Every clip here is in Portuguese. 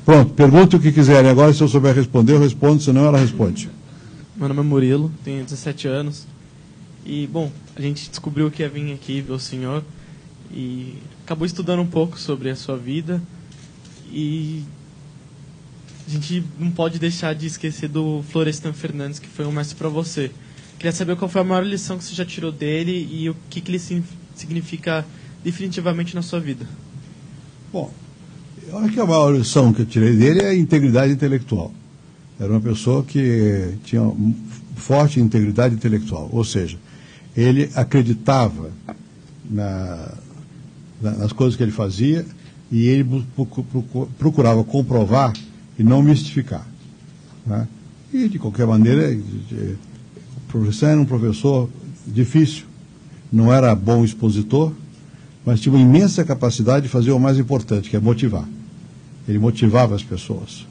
Pronto, pergunte o que quiserem. Agora, se eu souber responder, eu respondo, senão ela responde. Meu nome é Murilo, tenho 17 anos. E, bom, a gente descobriu que ia vir aqui ver o senhor e acabou estudando um pouco sobre a sua vida. E a gente não pode deixar de esquecer do Florestan Fernandes, que foi um mestre para você. Queria saber qual foi a maior lição que você já tirou dele e o que ele significa definitivamente na sua vida. Bom, eu acho que a maior lição que eu tirei dele é a integridade intelectual. Era uma pessoa que tinha forte integridade intelectual, ou seja, ele acreditava nas coisas que ele fazia e ele procurava comprovar e não mistificar, né? E, de qualquer maneira, o professor era um professor difícil, não era bom expositor, mas tinha uma imensa capacidade de fazer o mais importante, que é motivar. Ele motivava as pessoas.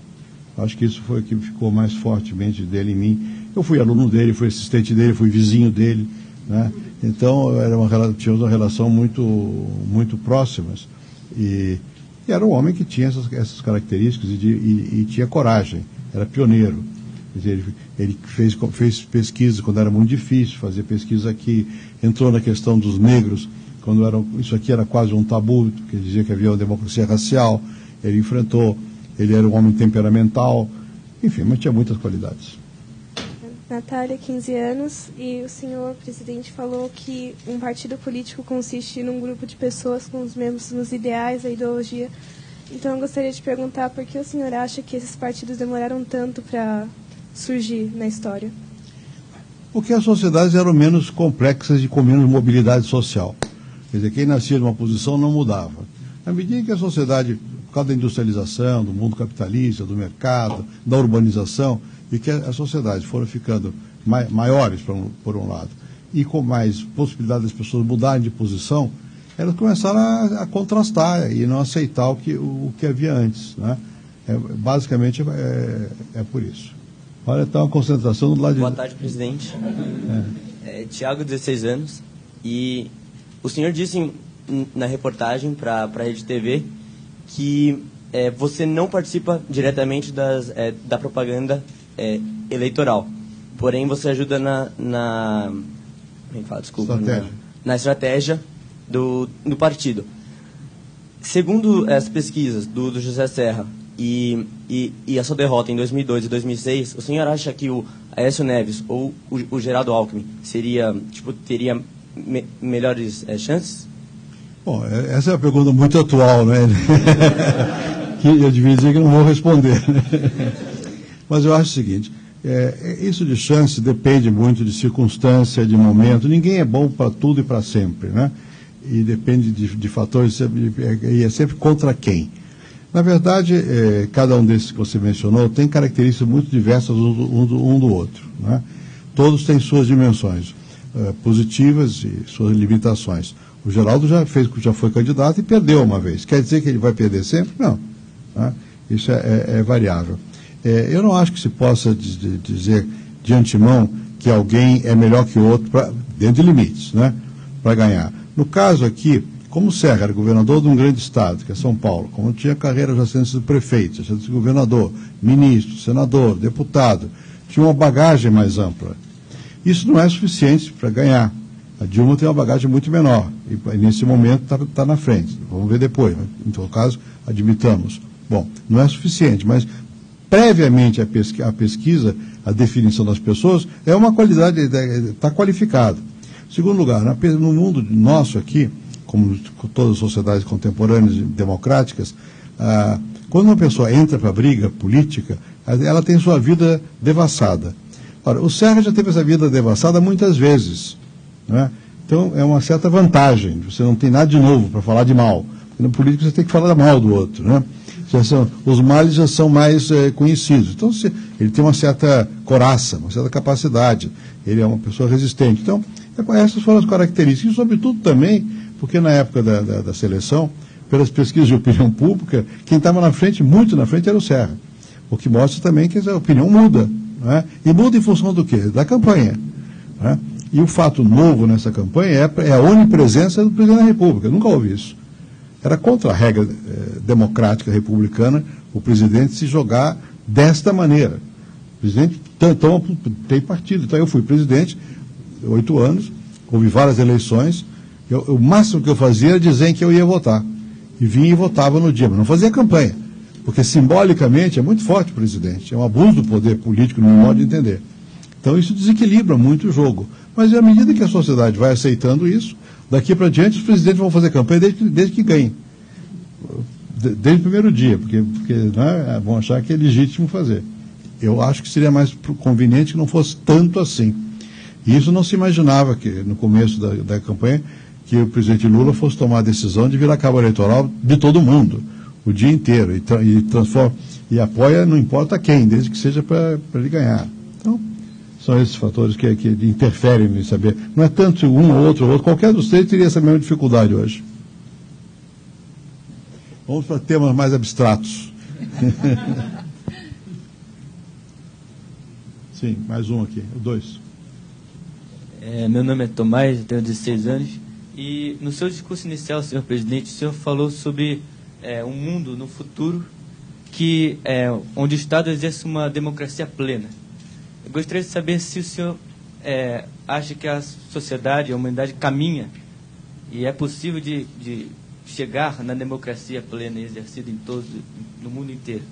Acho que isso foi o que ficou mais fortemente dele em mim. Eu fui aluno dele, fui assistente dele, fui vizinho dele, né? Então, tínhamos uma relação muito próximas. E era um homem que tinha essas características e tinha coragem, era pioneiro. Quer dizer, ele fez pesquisa quando era muito difícil fazer pesquisa aqui, entrou na questão dos negros, quando isso aqui era quase um tabu, que dizia que havia uma democracia racial, ele enfrentou, ele era um homem temperamental, enfim, mas tinha muitas qualidades. Natália, 15 anos, e o senhor presidente falou que um partido político consiste num grupo de pessoas com os mesmos ideais, a ideologia. Então eu gostaria de perguntar por que o senhor acha que esses partidos demoraram tanto para surgir na história? Porque as sociedades eram menos complexas e com menos mobilidade social. Quer dizer, quem nascia numa posição não mudava. À medida que a sociedade, por causa da industrialização, do mundo capitalista, do mercado, da urbanização, e que as sociedades foram ficando maiores, por um lado, e com mais possibilidade das pessoas mudarem de posição, elas começaram a contrastar e não aceitar o que havia antes, né? Basicamente é por isso. Olha, está uma concentração do lado de... Boa tarde, presidente. Tiago, 16 anos, e o senhor disse na reportagem para a Rede TV que você não participa diretamente da propaganda eleitoral, porém você ajuda na estratégia do partido. Segundo as pesquisas do José Serra e a sua derrota em 2002 e 2006, o senhor acha que o Aécio Neves ou o Geraldo Alckmin teria melhores chances? Bom, essa é uma pergunta muito atual, né? Que eu devia dizer que não vou responder. Mas eu acho o seguinte, isso de chance depende muito de circunstância, de momento. Ninguém é bom para tudo e para sempre, né? E depende de fatores, e é sempre contra quem. Na verdade, cada um desses que você mencionou tem características muito diversas um do outro, né? Todos têm suas dimensões positivas e suas limitações. O Geraldo já foi candidato e perdeu uma vez. Quer dizer que ele vai perder sempre? Não, né? Isso é variável. Eu não acho que se possa dizer de antemão que alguém é melhor que o outro, dentro de limites, né, para ganhar. No caso aqui, como o Serra era governador de um grande estado, que é São Paulo, como tinha carreira já sendo sido prefeito, já sendo sido governador, ministro, senador, deputado, tinha uma bagagem mais ampla. Isso não é suficiente para ganhar. A Dilma tem uma bagagem muito menor, e nesse momento está na frente. Vamos ver depois, mas, em todo caso, admitamos. Bom, não é suficiente, mas previamente a pesquisa, a definição das pessoas, é uma qualidade, está qualificado. Segundo lugar, no mundo nosso aqui, como todas as sociedades contemporâneas e democráticas, quando uma pessoa entra para a briga política, ela tem sua vida devassada. Ora, o Serra já teve essa vida devassada muitas vezes, né? Então é uma certa vantagem, você não tem nada de novo para falar de mal. No político você tem que falar mal do outro, né? Os males já são mais conhecidos. Então ele tem uma certa coraça, uma certa capacidade, ele é uma pessoa resistente. Então, essas foram as características, e sobretudo também, porque na época da seleção, pelas pesquisas de opinião pública, quem estava muito na frente era o Serra. O que mostra também que a opinião muda, né? E muda em função do quê? Da campanha, né? E o fato novo nessa campanha é a onipresença do presidente da República. Nunca houve isso. Era contra a regra democrática republicana o presidente se jogar desta maneira. O presidente tem partido. Então, eu fui presidente 8 anos, houve várias eleições. O máximo que eu fazia era dizer em que eu ia votar. E vinha e votava no dia, mas não fazia campanha. Porque simbolicamente é muito forte o presidente. É um abuso do poder político, no meu modo de entender. Então isso desequilibra muito o jogo. Mas à medida que a sociedade vai aceitando isso, daqui para diante os presidentes vão fazer campanha desde que ganhem. Desde o primeiro dia, porque né, vão achar que é legítimo fazer. Eu acho que seria mais conveniente que não fosse tanto assim. E isso não se imaginava que no começo da campanha que o presidente Lula fosse tomar a decisão de virar cabo eleitoral de todo mundo, o dia inteiro, e apoia não importa quem, desde que seja para ele ganhar. Então, são esses fatores que interferem em saber. Não é tanto um ou outro, qualquer dos três teria essa mesma dificuldade hoje. Vamos para temas mais abstratos. Sim, mais um aqui, 2. Meu nome é Tomás, tenho 16 anos. E no seu discurso inicial, senhor presidente, o senhor falou sobre um mundo no futuro onde o Estado exerce uma democracia plena. Eu gostaria de saber se o senhor acha que a sociedade, a humanidade caminha e é possível de chegar na democracia plena exercida no mundo inteiro.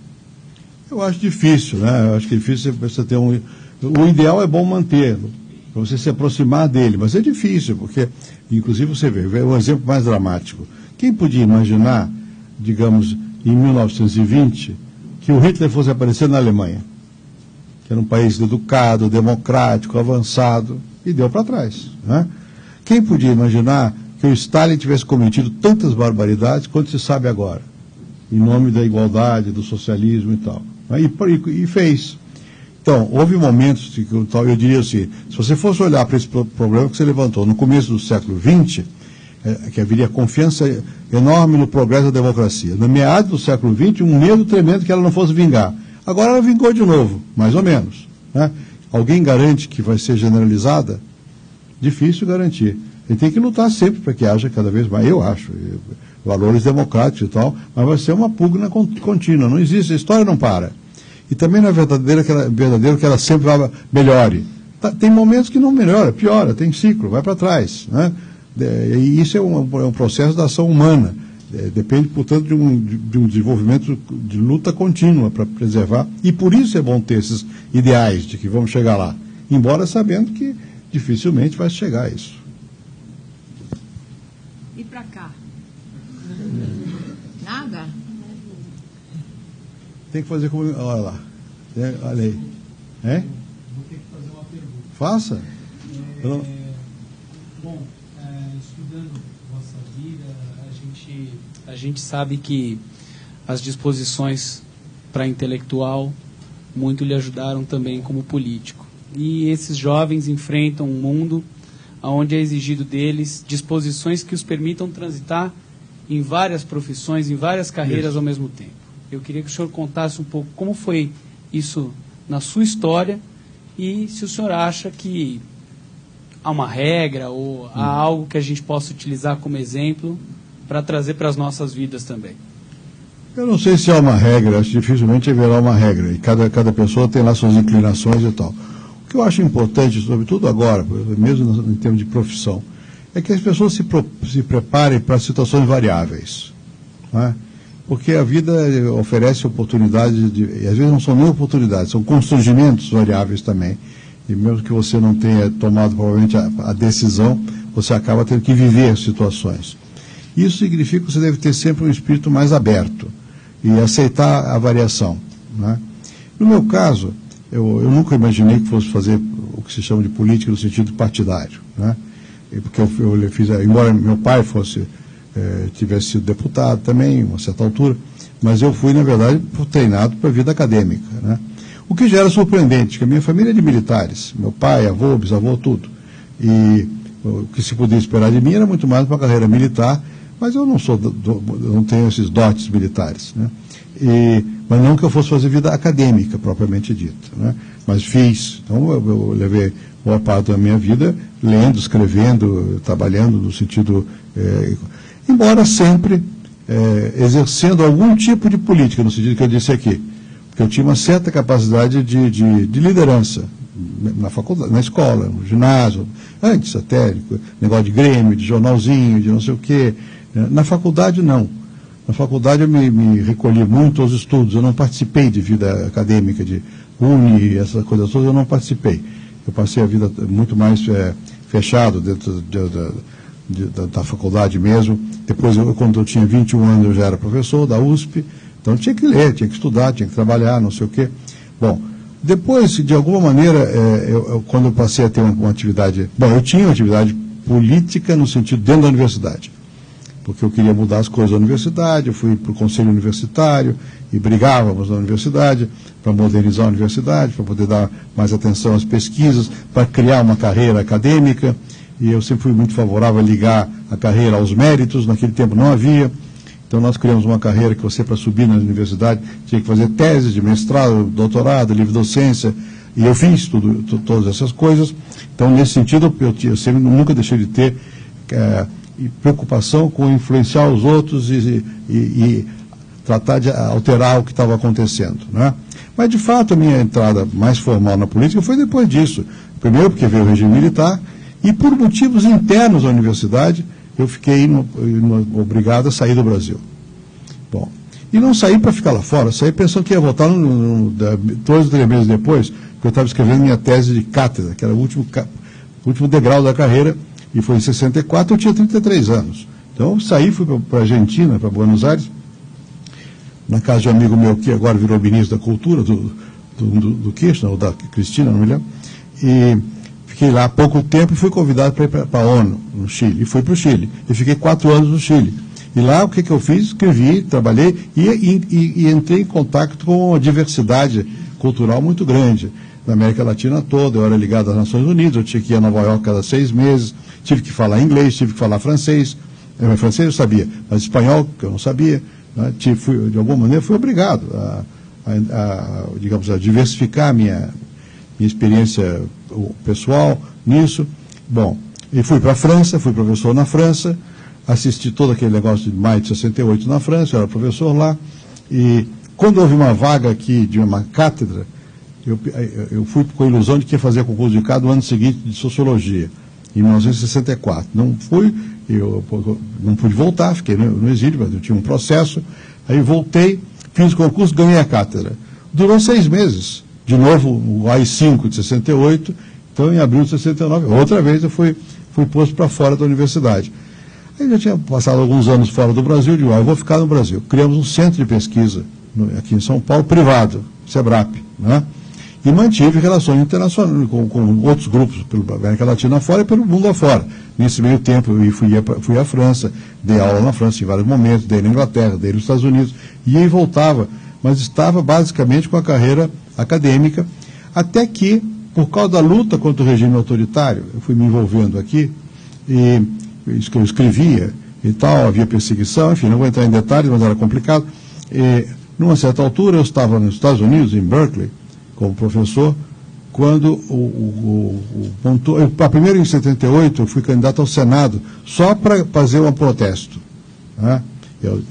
Eu acho difícil, né? Eu acho que é difícil você ter O ideal é bom mantê-lo, para você se aproximar dele, mas é difícil, porque, inclusive, você vê um exemplo mais dramático. Quem podia imaginar, digamos, em 1920, que o Hitler fosse aparecer na Alemanha, que era um país educado, democrático, avançado, e deu para trás, né? Quem podia imaginar que o Stalin tivesse cometido tantas barbaridades quanto se sabe agora, em nome da igualdade, do socialismo e tal, né? E fez. Então, houve momentos que eu diria assim, se você fosse olhar para esse problema que você levantou no começo do século XX, que haveria confiança enorme no progresso da democracia. No meado do século XX, um medo tremendo que ela não fosse vingar. Agora ela vingou de novo, mais ou menos, né? Alguém garante que vai ser generalizada? Difícil garantir. Ele tem que lutar sempre para que haja cada vez mais, eu acho, valores democráticos e tal, mas vai ser uma pugna contínua. Não existe, a história não para. E também não é verdadeiro que ela sempre melhore. Tem momentos que não melhora, piora, tem ciclo, vai para trás, né? E isso é um processo da ação humana. Depende, portanto, de um desenvolvimento de luta contínua para preservar. E por isso é bom ter esses ideais de que vamos chegar lá. Embora sabendo que dificilmente vai chegar a isso. E para cá? Nada? Tem que fazer como... Olha lá. Olha aí. Vou ter que fazer uma pergunta. Faça. Bom, estudando vossa vida, a gente sabe que as disposições para intelectual muito lhe ajudaram também como político. E esses jovens enfrentam um mundo onde é exigido deles disposições que os permitam transitar em várias profissões, em várias carreiras ao mesmo tempo. Eu queria que o senhor contasse um pouco como foi isso na sua história e se o senhor acha que há uma regra ou há algo que a gente possa utilizar como exemplo para trazer para as nossas vidas também. Eu não sei se há uma regra, acho que dificilmente haverá uma regra, e cada pessoa tem lá suas inclinações e tal. O que eu acho importante, sobretudo agora, mesmo em termos de profissão, é que as pessoas se preparem para situações variáveis, não é? Porque a vida oferece oportunidades, e às vezes não são nem oportunidades, são constrangimentos variáveis também. E mesmo que você não tenha tomado provavelmente a decisão, você acaba tendo que viver as situações. Isso significa que você deve ter sempre um espírito mais aberto e aceitar a variação, né? No meu caso, eu nunca imaginei que fosse fazer o que se chama de política no sentido partidário, né? Porque eu fiz, embora meu pai tivesse sido deputado também, em uma certa altura, mas eu fui, na verdade, treinado para a vida acadêmica, né? O que já era surpreendente, porque a minha família é de militares, meu pai, avô, bisavô, tudo. E o que se podia esperar de mim era muito mais uma carreira militar, mas eu não tenho esses dotes militares, né? Mas não que eu fosse fazer vida acadêmica, propriamente dita, né? Mas fiz. Então eu levei boa parte da minha vida lendo, escrevendo, trabalhando no sentido... embora sempre exercendo algum tipo de política, no sentido que eu disse aqui, porque eu tinha uma certa capacidade de liderança na faculdade, na escola, no ginásio, antes até, negócio de grêmio, de jornalzinho, de não sei o quê. Na faculdade, não. Na faculdade eu me recolhi muito aos estudos, eu não participei de vida acadêmica, de uni, essas coisas todas, eu não participei. Eu passei a vida muito mais fechado dentro da faculdade mesmo. Depois, quando eu tinha 21 anos, eu já era professor da USP, então eu tinha que ler, tinha que estudar, tinha que trabalhar, não sei o quê. Bom, depois, de alguma maneira, quando eu passei a ter uma atividade... Bom, eu tinha uma atividade política no sentido dentro da universidade, porque eu queria mudar as coisas da universidade, eu fui para o conselho universitário e brigávamos na universidade para modernizar a universidade, para poder dar mais atenção às pesquisas, para criar uma carreira acadêmica, e eu sempre fui muito favorável a ligar a carreira aos méritos, naquele tempo não havia, então nós criamos uma carreira que você, para subir na universidade, tinha que fazer tese de mestrado, doutorado, livre-docência, e eu fiz todas essas coisas. Então, nesse sentido, eu sempre nunca deixei de ter preocupação com influenciar os outros e tratar de alterar o que estava acontecendo, né? Mas, de fato, a minha entrada mais formal na política foi depois disso. Primeiro porque veio o regime militar e, por motivos internos à universidade, eu fiquei obrigado a sair do Brasil. Bom, e não saí para ficar lá fora, saí pensando que ia voltar 2 ou 3 meses depois, porque eu estava escrevendo minha tese de cátedra, que era o último degrau da carreira, e foi em 64, eu tinha 33 anos. Então eu saí, fui para a Argentina, para Buenos Aires, na casa de um amigo meu que agora virou ministro da Cultura, do Kirchner, ou da Cristina, não me lembro, e fiquei lá há pouco tempo e fui convidado para ir para a ONU, no Chile, e fui para o Chile. E fiquei 4 anos no Chile. E lá o que eu fiz? Escrevi, trabalhei e entrei em contato com uma diversidade cultural muito grande. Na América Latina toda, eu era ligado às Nações Unidas, eu tinha que ir a Nova York cada 6 meses, tive que falar inglês, tive que falar francês. Francês eu sabia, mas espanhol, que eu não sabia. Né? De alguma maneira fui obrigado digamos, a diversificar a minha experiência pessoal nisso. Bom, e fui para a França, fui professor na França, assisti todo aquele negócio de maio de 68 na França, eu era professor lá, e quando houve uma vaga aqui de uma cátedra, eu fui com a ilusão de que ia fazer concurso de cada o ano seguinte de Sociologia, em 1964. Não fui, eu não pude voltar, fiquei no exílio, mas eu tinha um processo, aí voltei, fiz o concurso, ganhei a cátedra. Durou 6 meses. De novo, o AI-5 de 68, então em abril de 69, outra vez eu fui posto para fora da universidade. Aí já tinha passado alguns anos fora do Brasil, eu digo, eu vou ficar no Brasil. Criamos um centro de pesquisa aqui em São Paulo, privado, SEBRAP, né? E mantive relações internacionais com outros grupos, pela América Latina fora e pelo mundo afora. Nesse meio tempo, eu fui à França, dei aula na França em vários momentos, dei na Inglaterra, dei nos Estados Unidos, ia e voltava, mas estava basicamente com a carreira acadêmica, até que, por causa da luta contra o regime autoritário, eu fui me envolvendo aqui, e isso que eu escrevia e tal, havia perseguição, enfim, não vou entrar em detalhes, mas era complicado. E, numa certa altura, eu estava nos Estados Unidos, em Berkeley, como professor, quando primeiro em 78, eu fui candidato ao Senado, só para fazer um protesto, né?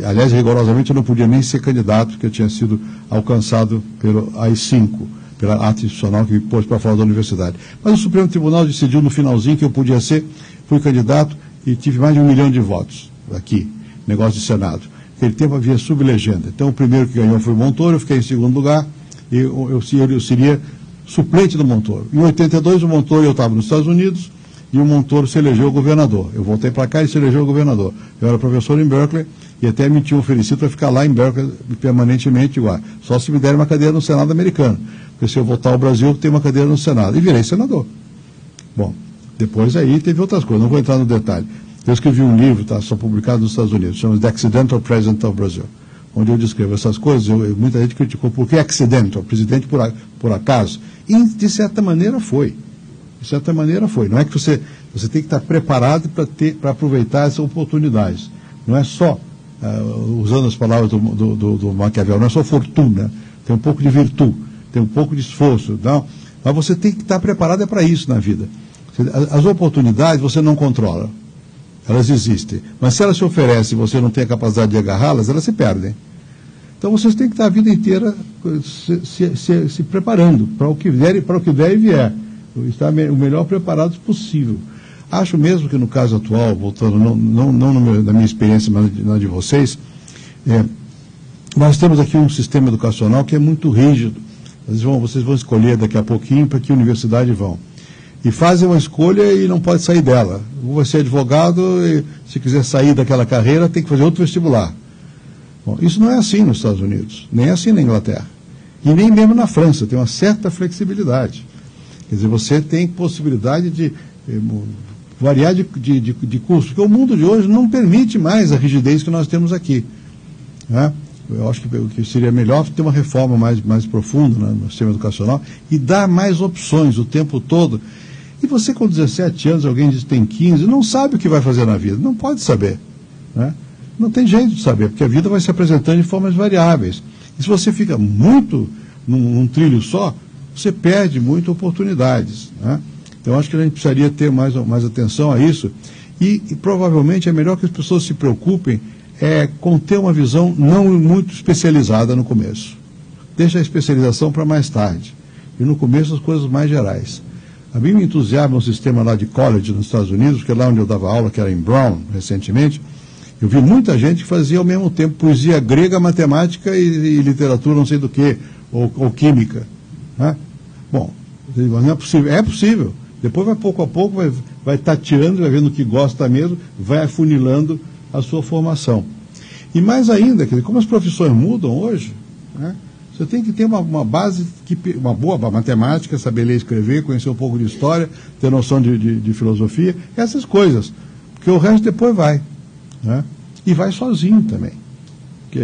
Aliás, rigorosamente, eu não podia nem ser candidato, porque eu tinha sido alcançado pelo AI-5, pela ata institucional que me pôs para fora da universidade. Mas o Supremo Tribunal decidiu no finalzinho que eu podia ser, fui candidato e tive mais de 1 milhão de votos aqui, negócio de Senado. Naquele tempo havia sublegenda. Então, o primeiro que ganhou foi o Montoro, eu fiquei em segundo lugar, e eu seria suplente do Montoro. Em 82, o Montoro, eu estava nos Estados Unidos, e o Montoro se elegeu governador. Eu voltei para cá e se elegeu governador. Eu era professor em Berkeley, e até me tinham oferecido para ficar lá em Berkeley permanentemente igual. Só se me derem uma cadeira no Senado americano. Porque se eu voltar ao Brasil, eu tenho uma cadeira no Senado. E virei senador. Bom, depois aí teve outras coisas, não vou entrar no detalhe. Eu escrevi um livro, está só publicado nos Estados Unidos, chama The Accidental President of Brazil, onde eu descrevo essas coisas. Muita gente criticou, por que accidental? Presidente por acaso? E, de certa maneira, foi. De certa maneira, foi. Não é que você tem que estar preparado para aproveitar essas oportunidades. Não é só, usando as palavras do Maquiavel, não é só fortuna, tem um pouco de virtude, tem um pouco de esforço, não? Mas você tem que estar preparado para isso na vida. As oportunidades você não controla. Elas existem. Mas se elas se oferecem e você não tem a capacidade de agarrá-las, elas se perdem. Então vocês têm que estar a vida inteira se preparando para o que vier e vier. Estar o melhor preparados possível. Acho mesmo que no caso atual, voltando, não na minha experiência, mas na de vocês, nós temos aqui um sistema educacional que é muito rígido. Vocês vão escolher daqui a pouquinho para que universidade vão. E fazem uma escolha e não pode sair dela. Ou vai ser advogado e, se quiser sair daquela carreira, tem que fazer outro vestibular. Bom, isso não é assim nos Estados Unidos, nem é assim na Inglaterra. E nem mesmo na França, tem uma certa flexibilidade. Quer dizer, você tem possibilidade de variar de curso, porque o mundo de hoje não permite mais a rigidez que nós temos aqui. Né? Eu acho que seria melhor ter uma reforma mais profunda, né, no sistema educacional e dar mais opções o tempo todo. E você com 17 anos, alguém diz que tem 15, não sabe o que vai fazer na vida, não pode saber. Né? Não tem jeito de saber, porque a vida vai se apresentando de formas variáveis. E se você fica muito num trilho só, você perde muitas oportunidades. Né? Então, acho que a gente precisaria ter mais atenção a isso. E provavelmente é melhor que as pessoas se preocupem com ter uma visão não muito especializada no começo. Deixa a especialização para mais tarde. E no começo as coisas mais gerais. A mim me entusiasma um sistema lá de college nos Estados Unidos, que é lá onde eu dava aula, que era em Brown, recentemente. Eu vi muita gente que fazia ao mesmo tempo poesia grega, matemática e literatura não sei do que, ou química. Né? Bom, não é possível. É possível. Depois vai pouco a pouco, vai tateando, vai vendo o que gosta mesmo, vai afunilando a sua formação. E mais ainda, como as profissões mudam hoje, né, você tem que ter uma base, uma boa matemática, saber ler e escrever, conhecer um pouco de história, ter noção de filosofia, essas coisas. Porque o resto depois vai. Né? E vai sozinho também. Porque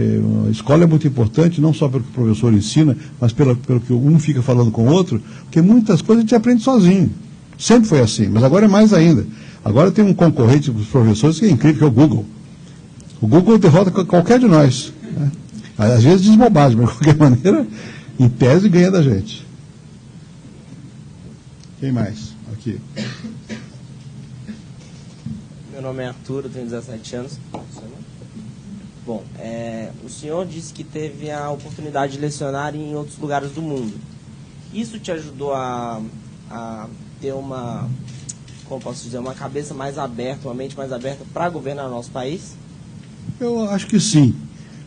a escola é muito importante, não só pelo que o professor ensina, mas pelo que um fica falando com o outro, porque muitas coisas a gente aprende sozinho. Sempre foi assim, mas agora é mais ainda. Agora tem um concorrente dos professores que é incrível, que é o Google. O Google derrota qualquer de nós. Né? Às vezes diz bobagem, mas de qualquer maneira, em tese, ganha da gente. Quem mais? Aqui. Meu nome é Arthur, eu tenho 17 anos. Bom, o senhor disse que teve a oportunidade de lecionar em outros lugares do mundo. Isso te ajudou a ter como posso dizer, uma cabeça mais aberta, uma mente mais aberta para governar o nosso país? Eu acho que sim.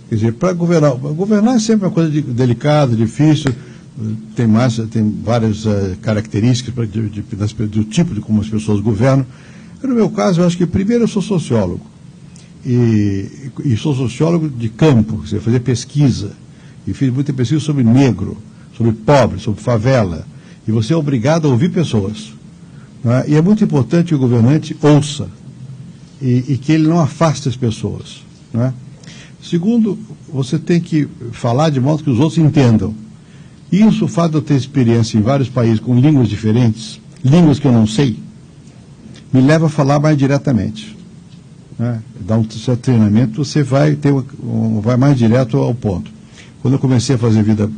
Quer dizer, para governar é sempre uma coisa delicada, difícil, tem várias características do tipo de como as pessoas governam. No meu caso, eu acho que primeiro eu sou sociólogo. E sou sociólogo de campo, quer dizer, fazer pesquisa. E fiz muita pesquisa sobre negro, sobre pobre, sobre favela. E você é obrigado a ouvir pessoas. Né? E é muito importante que o governante ouça e que ele não afaste as pessoas. Né? Segundo, você tem que falar de modo que os outros entendam. Isso, o fato de eu ter experiência em vários países com línguas diferentes, línguas que eu não sei, me leva a falar mais diretamente. Né? Dá um certo treinamento, você vai mais direto ao ponto. Quando eu comecei a fazer vida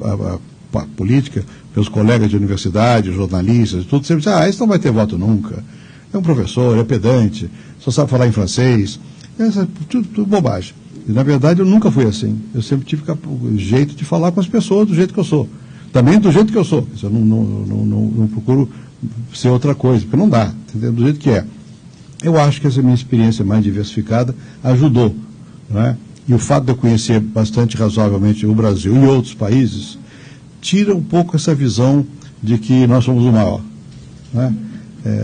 política, meus colegas de universidade, jornalistas, tudo, sempre dizia, esse não vai ter voto nunca. É um professor, é pedante, só sabe falar em francês. Tudo bobagem. E, na verdade, eu nunca fui assim. Eu sempre tive o jeito de falar com as pessoas do jeito que eu sou. Também do jeito que eu sou. Eu não procuro ser outra coisa, porque não dá, entendeu? Do jeito que é. Eu acho que essa minha experiência mais diversificada ajudou. Não é? E o fato de eu conhecer bastante razoavelmente o Brasil e outros países, tira um pouco essa visão de que nós somos o maior. Não é?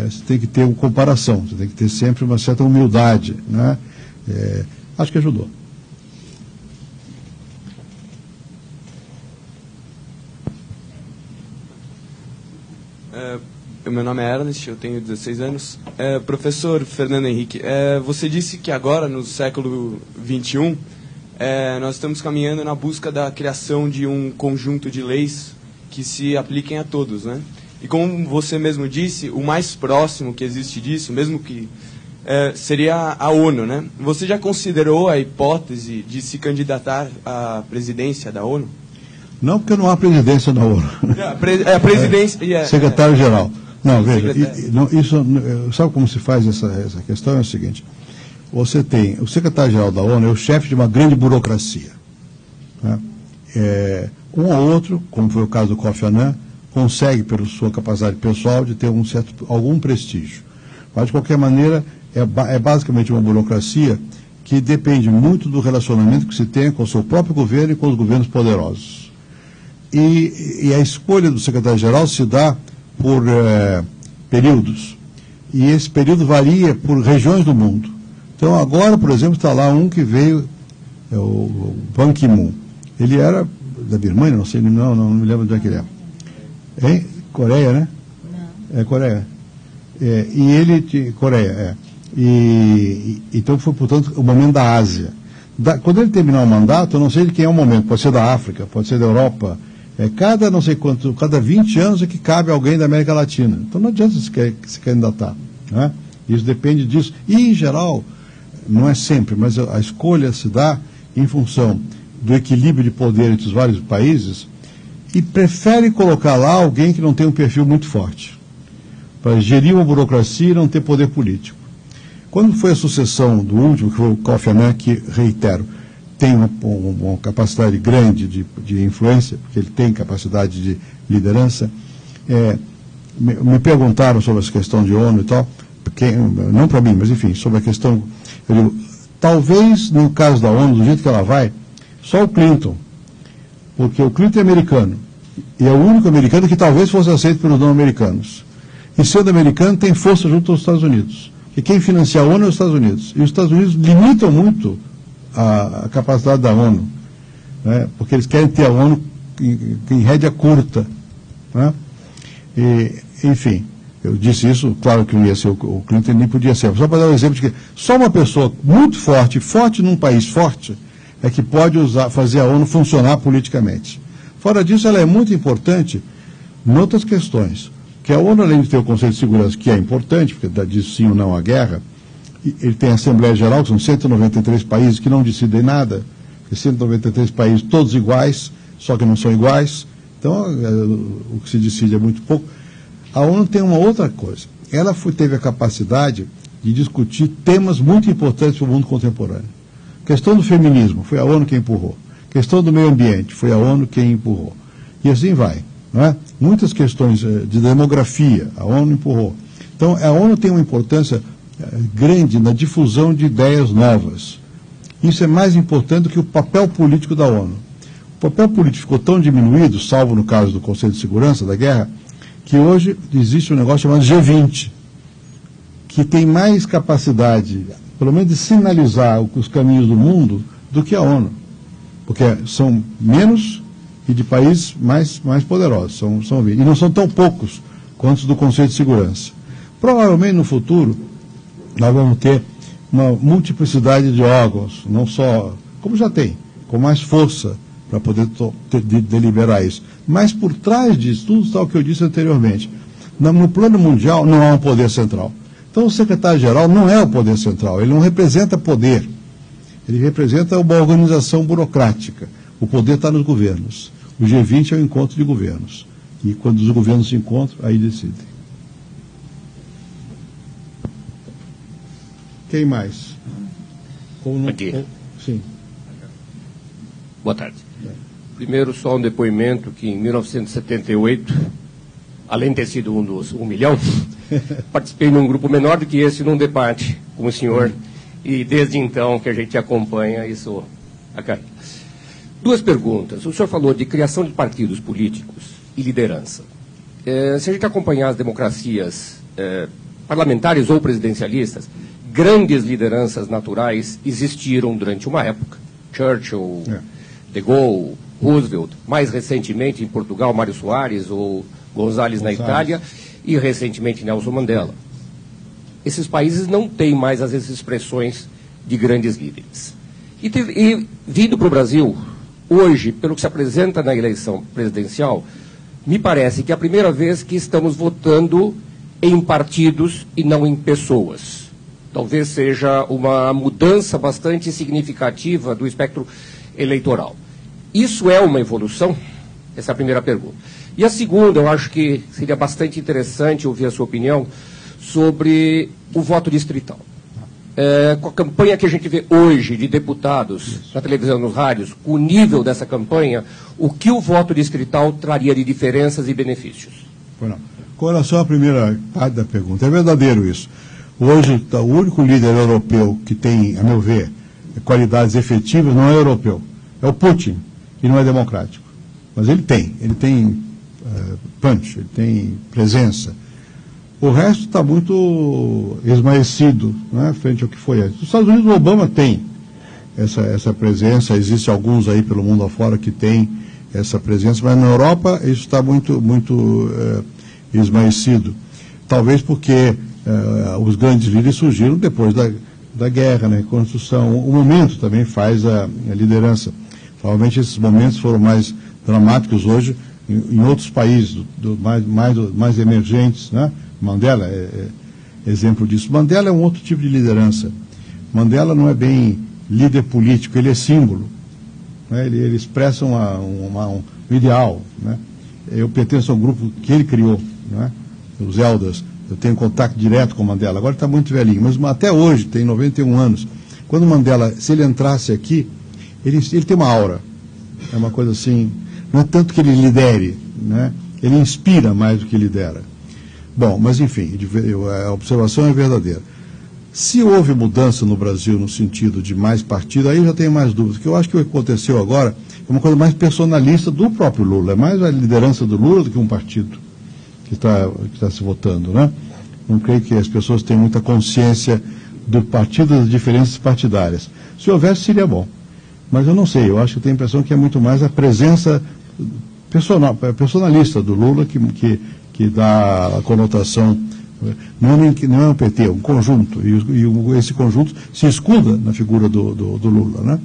Você tem que ter uma comparação, você tem que ter sempre uma certa humildade. Né? Acho que ajudou. Meu nome é Ernest, eu tenho 16 anos. Professor Fernando Henrique, você disse que agora, no século XXI, nós estamos caminhando na busca da criação de um conjunto de leis que se apliquem a todos, né? E como você mesmo disse, o mais próximo que existe disso, mesmo que seria a ONU, né? Você já considerou a hipótese de se candidatar à presidência da ONU? Não, porque não há presidência da ONU. A presidência... Secretário-geral. Não, veja, sabe como se faz essa questão? É o seguinte, você tem o secretário-geral da ONU, é o chefe de uma grande burocracia. Né? Um ou outro, como foi o caso do Kofi Annan, consegue, pela sua capacidade pessoal, de ter algum prestígio. Mas, de qualquer maneira, é basicamente uma burocracia que depende muito do relacionamento que se tem com o seu próprio governo e com os governos poderosos. E a escolha do secretário-geral se dá por períodos. E esse período varia por regiões do mundo. Então, agora, por exemplo, está lá um que veio, o Ban Ki-moon. Ele era da Birmania, não sei, não me lembro de onde ele é. Hein? Coreia, né? Não. É Coreia. E ele... Coreia, então foi, portanto, o momento da Ásia. Quando ele terminar o mandato, eu não sei de quem é o momento. Pode ser da África, pode ser da Europa. Cada 20 anos é que cabe alguém da América Latina. Então não adianta se candidatar. Né? Isso depende disso. E, em geral, não é sempre, mas a escolha se dá em função do equilíbrio de poder entre os vários países e prefere colocar lá alguém que não tem um perfil muito forte, para gerir uma burocracia e não ter poder político. Quando foi a sucessão do último, que foi o Kofi Annan, que, reitero, tem uma capacidade grande de influência, porque ele tem capacidade de liderança, me perguntaram sobre essa questão de ONU e tal, não para mim, mas enfim, sobre a questão, eu digo, talvez no caso da ONU, do jeito que ela vai, só o Clinton, porque o Clinton é americano, e é o único americano que talvez fosse aceito pelos não americanos. E sendo americano, tem força junto aos Estados Unidos. E quem financia a ONU é os Estados Unidos. E os Estados Unidos limitam muito a capacidade da ONU, né? Porque eles querem ter a ONU em rédea curta. Né? Enfim, eu disse isso, claro que não ia ser o Clinton, nem podia ser. Só para dar um exemplo de que só uma pessoa muito forte num país forte, é que pode fazer a ONU funcionar politicamente. Fora disso, ela é muito importante em outras questões. Que a ONU, além de ter o Conselho de Segurança, que é importante, porque diz sim ou não à guerra, ele tem a Assembleia Geral, que são 193 países que não decidem nada, 193 países todos iguais, só que não são iguais, então o que se decide é muito pouco. A ONU tem uma outra coisa, ela teve a capacidade de discutir temas muito importantes para o mundo contemporâneo. Questão do feminismo, foi a ONU quem empurrou. Questão do meio ambiente, foi a ONU quem empurrou. E assim vai. Não é? Muitas questões de demografia, a ONU empurrou. Então, a ONU tem uma importância grande na difusão de ideias novas. Isso é mais importante do que o papel político da ONU. O papel político ficou tão diminuído, salvo no caso do Conselho de Segurança, da guerra, que hoje existe um negócio chamado G20, que tem mais capacidade, pelo menos de sinalizar os caminhos do mundo, do que a ONU. Porque são menos e de países mais poderosos. E não são tão poucos quanto os do Conselho de Segurança. Provavelmente no futuro nós vamos ter uma multiplicidade de órgãos, não só, como já tem, com mais força para poder deliberar isso. Mas por trás disso tudo está o que eu disse anteriormente. No plano mundial não há um poder central. Então o secretário-geral não é o poder central, ele não representa poder. Ele representa uma organização burocrática. O poder está nos governos. O G20 é o encontro de governos. E quando os governos se encontram, aí decidem. Quem mais? Bom dia. Sim. Boa tarde. Primeiro, só um depoimento que em 1978, além de ter sido um dos 1 milhão, participei num grupo menor do que esse num debate com o senhor. E desde então que a gente acompanha isso a carreira. 2 perguntas. O senhor falou de criação de partidos políticos e liderança. Se a gente acompanhar as democracias parlamentares ou presidencialistas, grandes lideranças naturais existiram durante uma época. Churchill, De Gaulle, Roosevelt, mais recentemente em Portugal, Mário Soares ou González na Itália e recentemente Nelson Mandela. Esses países não têm mais as expressões de grandes líderes. E vindo para o Brasil, hoje, pelo que se apresenta na eleição presidencial, me parece que é a primeira vez que estamos votando em partidos e não em pessoas. Talvez seja uma mudança bastante significativa do espectro eleitoral. Isso é uma evolução? Essa é a primeira pergunta. E a segunda, eu acho que seria bastante interessante ouvir a sua opinião sobre o voto distrital. com a campanha que a gente vê hoje de deputados na televisão, nos rádios, o nível dessa campanha, o que o voto distrital traria de diferenças e benefícios? Com relação à primeira parte da pergunta, é verdadeiro isso. Hoje, o único líder europeu que tem, a meu ver, qualidades efetivas não é europeu, é o Putin, e não é democrático. Mas ele tem punch, ele tem presença. O resto está muito esmaecido, né, frente ao que foi antes. Nos Estados Unidos, o Obama tem essa presença, existem alguns aí pelo mundo afora que têm essa presença, mas na Europa isso está muito esmaecido. Talvez porque os grandes líderes surgiram depois da guerra, né, construção. O momento também faz a liderança. Provavelmente esses momentos foram mais dramáticos hoje em outros países, mais emergentes, né? Mandela é exemplo disso. Mandela é um outro tipo de liderança. Mandela não é bem líder político, ele é símbolo. Né? Ele expressa um ideal. Né? Eu pertenço a um grupo que ele criou, né? Os Elders. Eu tenho contato direto com o Mandela. Agora está muito velhinho, mas até hoje, tem 91 anos. Quando o Mandela, se ele entrasse aqui, ele tem uma aura. É uma coisa assim, não é tanto que ele lidere, né? Ele inspira mais do que lidera. Bom, mas enfim, a observação é verdadeira. Se houve mudança no Brasil no sentido de mais partido, aí eu já tenho mais dúvidas, porque eu acho que o que aconteceu agora é uma coisa mais personalista do próprio Lula, é mais a liderança do Lula do que um partido que está se votando, né? Não creio que as pessoas tenham muita consciência do partido, das diferenças partidárias. Se houvesse, seria bom. Mas eu não sei, eu acho que eu tenho a impressão que é muito mais a presença personalista do Lula que dá a conotação, não é um PT, é um conjunto, e esse conjunto se escuda na figura do Lula, né?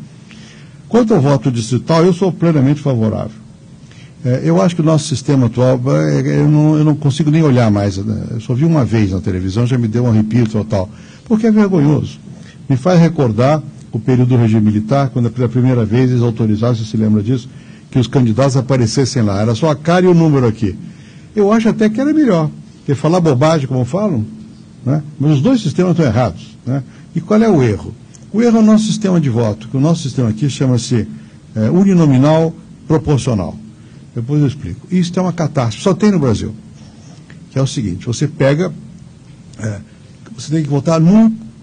Quanto ao voto distrital, eu sou plenamente favorável. Eu acho que o nosso sistema atual, eu não consigo nem olhar mais, né? Eu só vi uma vez na televisão, já me deu um arrepio total, porque é vergonhoso. Me faz recordar o período do regime militar, quando pela primeira vez eles autorizaram, você se lembra disso, que os candidatos aparecessem lá, era só a cara e o número aqui. Eu acho até que era melhor, porque falar bobagem, como falam, né? Mas os dois sistemas estão errados, né? E qual é o erro? O erro é o nosso sistema de voto, que o nosso sistema aqui chama-se uninominal proporcional. Depois eu explico. Isso é uma catástrofe, só tem no Brasil. Que é o seguinte, você pega, você tem que votar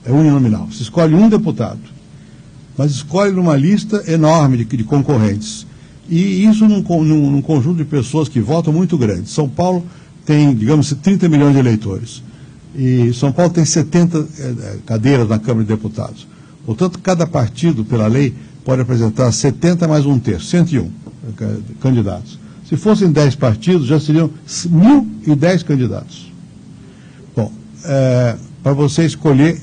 uninominal, você escolhe um deputado, mas escolhe numa lista enorme de concorrentes. E isso num conjunto de pessoas que votam muito grande. São Paulo tem, digamos, 30 milhões de eleitores. E São Paulo tem 70 cadeiras na Câmara de Deputados. Portanto, cada partido, pela lei, pode apresentar 70 mais um terço, 101 candidatos. Se fossem 10 partidos, já seriam 1.010 candidatos. Bom, para você escolher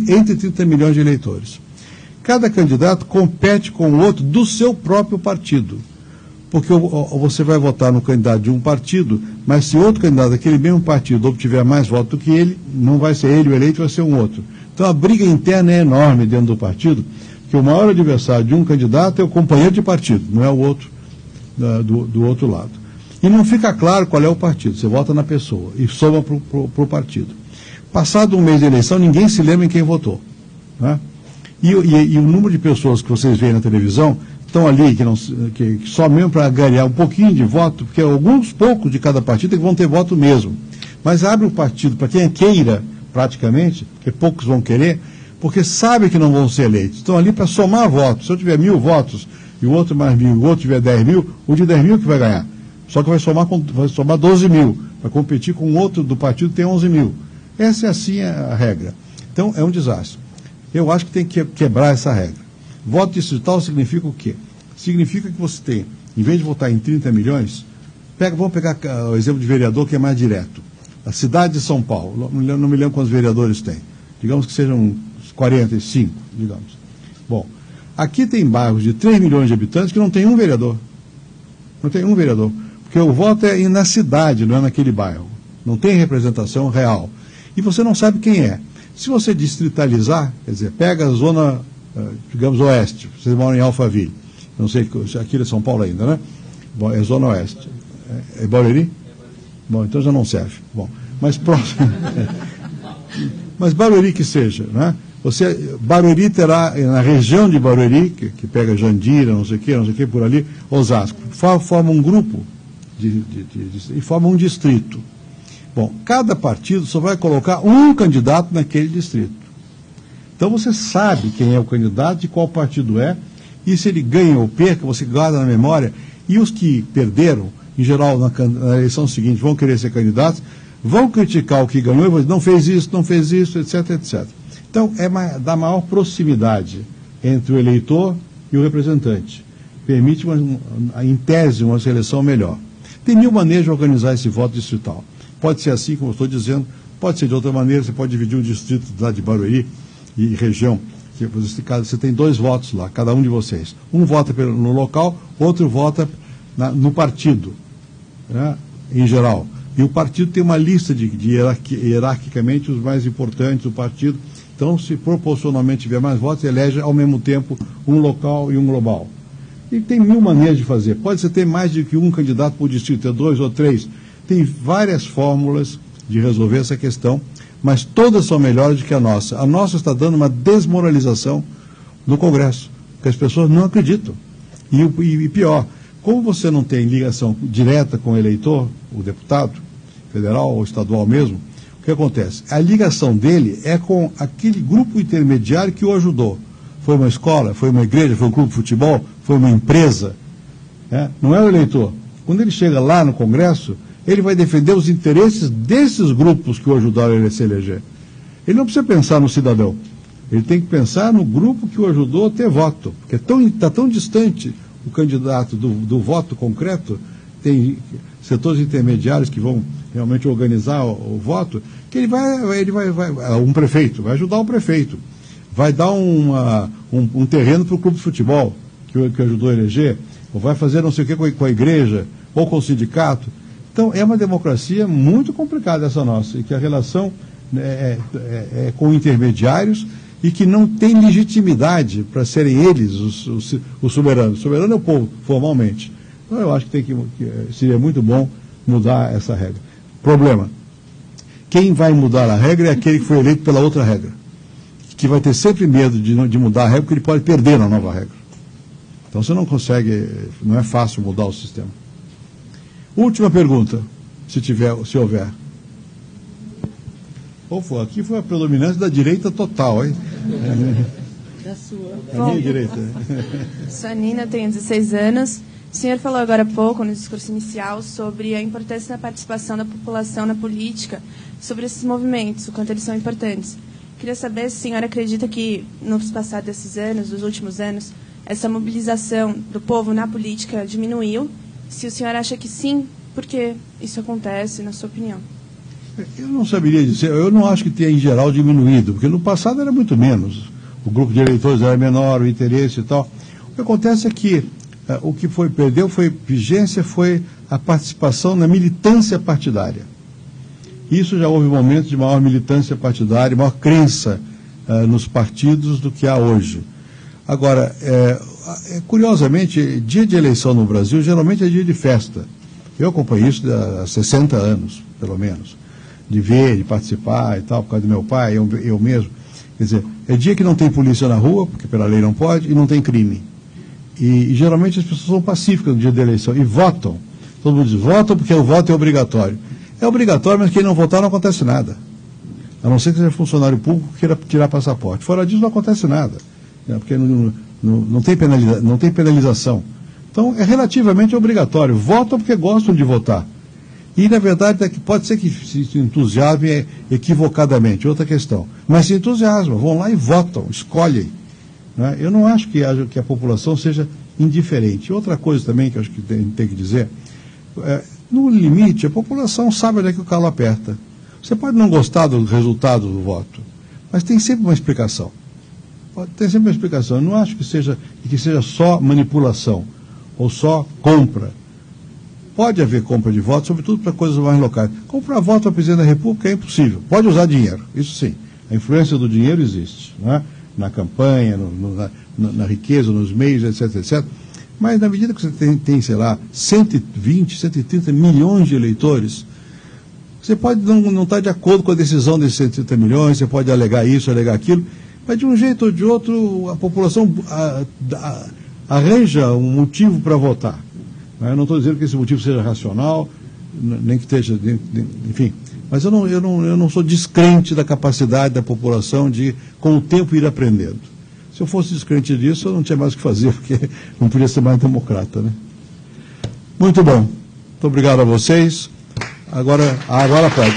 entre 30 milhões de eleitores. Cada candidato compete com o outro do seu próprio partido. Porque você vai votar no candidato de um partido, mas se outro candidato daquele mesmo partido obtiver mais votos do que ele, não vai ser ele o eleito, vai ser um outro. Então a briga interna é enorme dentro do partido, porque o maior adversário de um candidato é o companheiro de partido, não é o outro do outro lado. E não fica claro qual é o partido, você vota na pessoa e soma para o partido. Passado um mês de eleição, ninguém se lembra em quem votou, né? E o número de pessoas que vocês veem na televisão estão ali, que só mesmo para ganhar um pouquinho de voto, porque alguns poucos de cada partido que vão ter voto mesmo. Mas abre o partido para quem queira, praticamente, porque poucos vão querer, porque sabe que não vão ser eleitos. Estão ali para somar votos. Se eu tiver 1.000 votos e o outro mais 1.000, o outro tiver 10.000, o de 10.000 que vai ganhar. Só que vai somar 12.000, para competir com o outro do partido que tem 11.000. Essa é assim a regra. Então é um desastre. Eu acho que tem que quebrar essa regra. Voto distrital significa o quê? Significa que você tem, em vez de votar em 30 milhões, vamos pegar o exemplo de vereador que é mais direto. A cidade de São Paulo, não me lembro quantos vereadores tem. Digamos que sejam 45, digamos. Bom, aqui tem bairros de 3 milhões de habitantes que não tem um vereador. Não tem um vereador. Porque o voto é na cidade, não é naquele bairro. Não tem representação real. E você não sabe quem é. Se você distritalizar, quer dizer, pega a zona, digamos, oeste, vocês moram em Alphaville, não sei, aqui é São Paulo ainda, né? Bom, é zona oeste. É Barueri? Bom, então já não serve. Bom, mas próximo. Mas Barueri que seja, né? Barueri terá, na região de Barueri, que pega Jandira, não sei o que, por ali, Osasco, forma um grupo e forma um distrito. Bom, cada partido só vai colocar um candidato naquele distrito. Então você sabe quem é o candidato, de qual partido é, e se ele ganha ou perca, você guarda na memória, e os que perderam, em geral, na eleição seguinte, vão querer ser candidatos, vão criticar o que ganhou e vão dizer, não fez isso, etc, etc. Então, é da maior proximidade entre o eleitor e o representante. Permite, em tese, uma seleção melhor. Tem 1000 maneiras de organizar esse voto distrital. Pode ser assim, como eu estou dizendo, pode ser de outra maneira, você pode dividir um distrito lá de Barueri e região. Você tem 2 votos lá, cada um de vocês. Um vota no local, outro vota no partido, né, em geral. E o partido tem uma lista de hierarquicamente os mais importantes do partido. Então, se proporcionalmente tiver mais votos, elege ao mesmo tempo um local e um global. E tem 1000 maneiras de fazer. Pode ser ter mais de que um candidato por distrito, ter 2 ou 3. Tem várias fórmulas de resolver essa questão, mas todas são melhores do que a nossa. A nossa está dando uma desmoralização no Congresso, porque as pessoas não acreditam. E pior, como você não tem ligação direta com o eleitor, o deputado, federal ou estadual mesmo, o que acontece? A ligação dele é com aquele grupo intermediário que o ajudou. Foi uma escola, foi uma igreja, foi um clube de futebol, foi uma empresa. Não é o eleitor. Quando ele chega lá no Congresso, ele vai defender os interesses desses grupos que o ajudaram a se eleger. Ele não precisa pensar no cidadão. Ele tem que pensar no grupo que o ajudou a ter voto. Porque está tão distante o candidato do voto concreto, tem setores intermediários que vão realmente organizar o voto, que ele vai um prefeito, vai ajudar o prefeito, vai dar um terreno para o clube de futebol que ajudou a eleger, ou vai fazer não sei o que com a igreja, ou com o sindicato. Então, é uma democracia muito complicada essa nossa, e que a relação é com intermediários e que não tem legitimidade para serem eles os soberanos. O soberano é o povo, formalmente. Então, eu acho que seria muito bom mudar essa regra. Problema: quem vai mudar a regra é aquele que foi eleito pela outra regra, que vai ter sempre medo de mudar a regra, porque ele pode perder na nova regra. Então você não consegue, não é fácil mudar o sistema. Última pergunta, se houver. Aqui foi a predominância da direita total, hein? Da sua. A minha direita. Sou a Nina, tenho 16 anos. O senhor falou agora há pouco, no discurso inicial, sobre a importância da participação da população na política, sobre esses movimentos, o quanto eles são importantes. Queria saber se o senhor acredita que, nos passados desses anos, dos últimos anos, essa mobilização do povo na política diminuiu. Se o senhor acha que sim, por que isso acontece, na sua opinião? Eu não saberia dizer, eu não acho que tenha em geral diminuído, porque no passado era muito menos. O grupo de eleitores era menor, o interesse e tal. O que acontece é que o que perdeu foi vigência, foi a participação na militância partidária. Isso já houve momentos de maior militância partidária, maior crença nos partidos do que há hoje. Agora, curiosamente, dia de eleição no Brasil geralmente é dia de festa. Eu acompanho isso há 60 anos, pelo menos, de ver, de participar e tal, por causa do meu pai, eu mesmo. Quer dizer, é dia que não tem polícia na rua, porque pela lei não pode, e não tem crime. E geralmente as pessoas são pacíficas no dia da eleição e votam. Todo mundo diz, votam porque o voto é obrigatório. É obrigatório, mas quem não votar não acontece nada. A não ser que seja funcionário público que queira tirar passaporte. Fora disso não acontece nada. Porque não tem penalização. Então é relativamente obrigatório. Votam porque gostam de votar. E, na verdade, pode ser que se entusiasmem equivocadamente, outra questão. Mas se entusiasmam, vão lá e votam, escolhem. Né? Eu não acho que a população seja indiferente. Outra coisa também que eu acho que tem que dizer, no limite, a população sabe onde é que o calo aperta. Você pode não gostar do resultado do voto, mas tem sempre uma explicação. Tem sempre uma explicação. Eu não acho que seja só manipulação ou só compra. Pode haver compra de votos, sobretudo para coisas mais locais. Comprar voto para presidente da República é impossível. Pode usar dinheiro, isso sim. A influência do dinheiro existe, né? Na campanha, na riqueza, nos meios, etc, etc. Mas na medida que você tem, sei lá, 120, 130 milhões de eleitores, você pode não estar de acordo com a decisão desses 130 milhões, você pode alegar isso, alegar aquilo, Mas de um jeito ou de outro, a população arranja um motivo para votar. Eu não estou dizendo que esse motivo seja racional, nem que esteja, enfim. Mas eu não sou descrente da capacidade da população de, com o tempo, ir aprendendo. Se eu fosse descrente disso, eu não tinha mais o que fazer, porque não podia ser mais democrata, né? Muito bom. Muito obrigado a vocês. Agora pode.